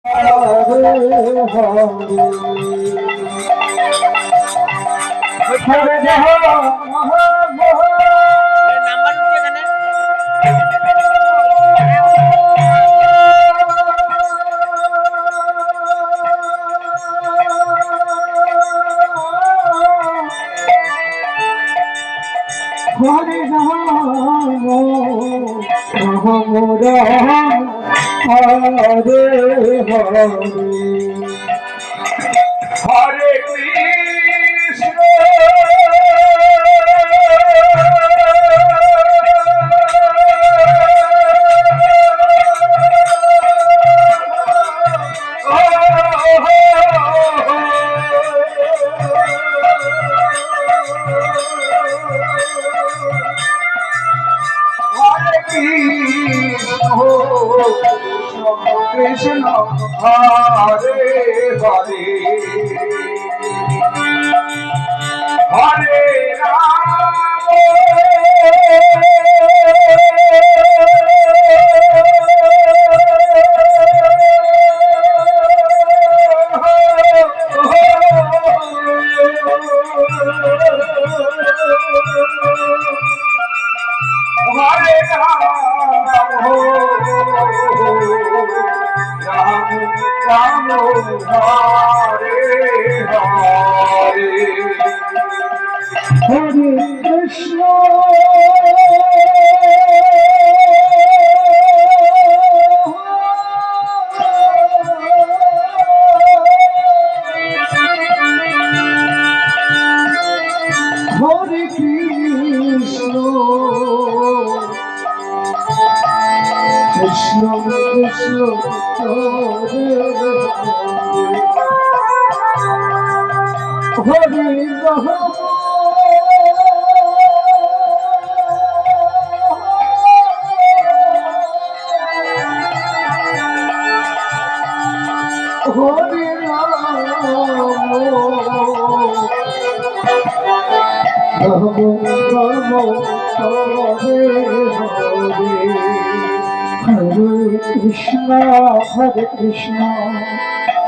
হরে রাম রাম রাম হরে হরে হরে কৃষ্ণ কৃষ্ণ হরে হরে হরে রাম হরে রাম রাম হরে হরে হরে কৃষ্ণ হরে কৃষ্ণ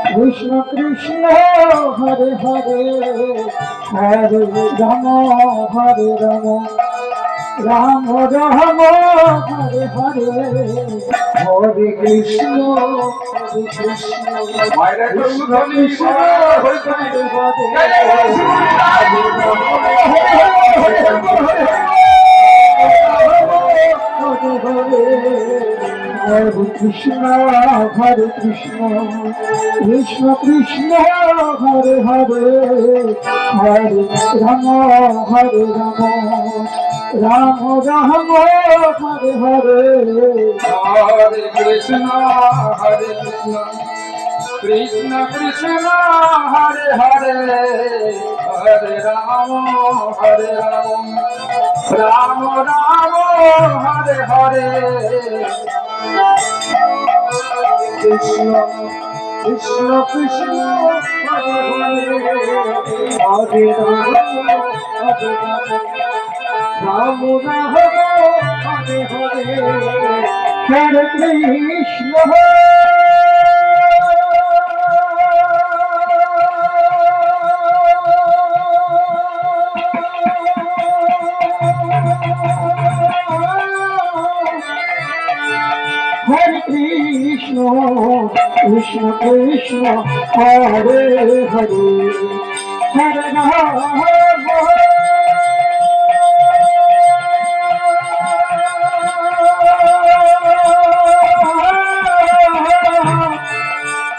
কৃষ্ণ কৃষ্ণ হরে হরে রাম হরে রাম রাম হরে হরে হরে কৃষ্ণ কৃষ্ণ কৃষ্ণ হরে হরে হরে রাম রাম রাম হরে হরে হরে কৃষ্ণ মায়েরা কৃষ্ণ কৃষ্ণ হরে হরে হরে কৃষ্ণ কৃষ্ণ কৃষ্ণ হরে হরে হরে রাম রাম রাম হরে হরে হরে কৃষ্ণ কৃষ্ণ কৃষ্ণ হরে হরে হরে রাম রাম রাম হরে হরে কৃষ্ণ কৃষ্ণ কৃষ্ণ হরে হরে হরে রাম রাম হরে হরে হরে কৃষ্ণ হরে কৃষ্ণ কৃষ্ণ কৃষ্ণ হরে হরে হরে রাম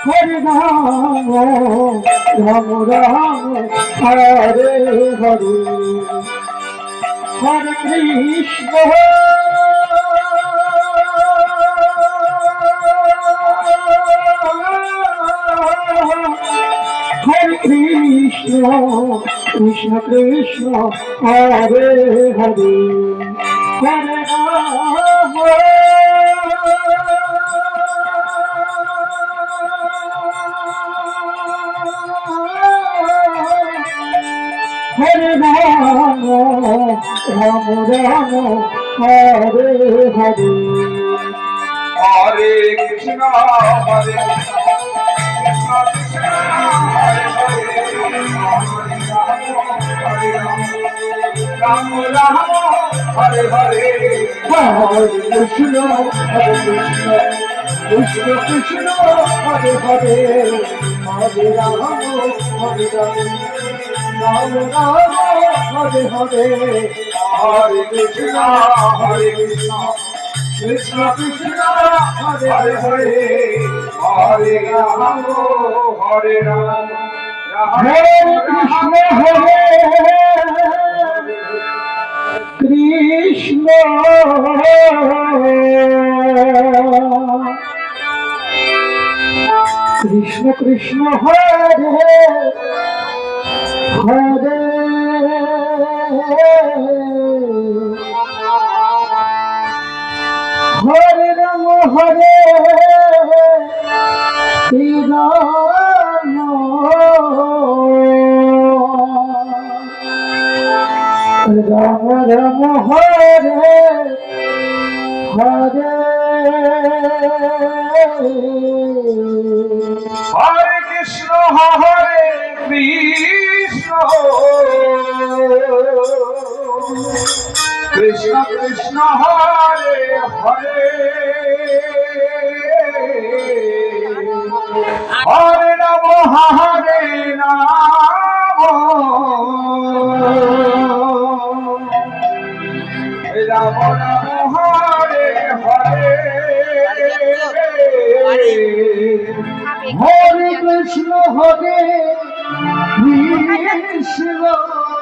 হরে রাম রাম রাম হরে হরে হরে কৃষ্ণ হরে কৃষ্ণ কৃষ্ণ কৃষ্ণ হরে হরে হরে রাম হরে রাম রাম রাম হরে হরে হরে কৃষ্ণ রাম রাম হরে হরে হরে কৃষ্ণ কৃষ্ণ কৃষ্ণ হরে হরে হরে রাম হরে রাম রাম রাম হরে হরে হরে কৃষ্ণ কৃষ্ণ কৃষ্ণ হরে হরে হরে রাম হরে রাম হরে কৃষ্ণ হরে কৃষ্ণ কৃষ্ণ কৃষ্ণ হরে হরে হরে রাম হরে রাম রাম রাম হরে হরে হরে কৃষ্ণ হরে কৃষ্ণ কৃষ্ণ কৃষ্ণ হরে হরে হরে রাম হরে রাম রাম রাম হরে হরে হরে কৃষ্ণ হরে কৃষ্ণ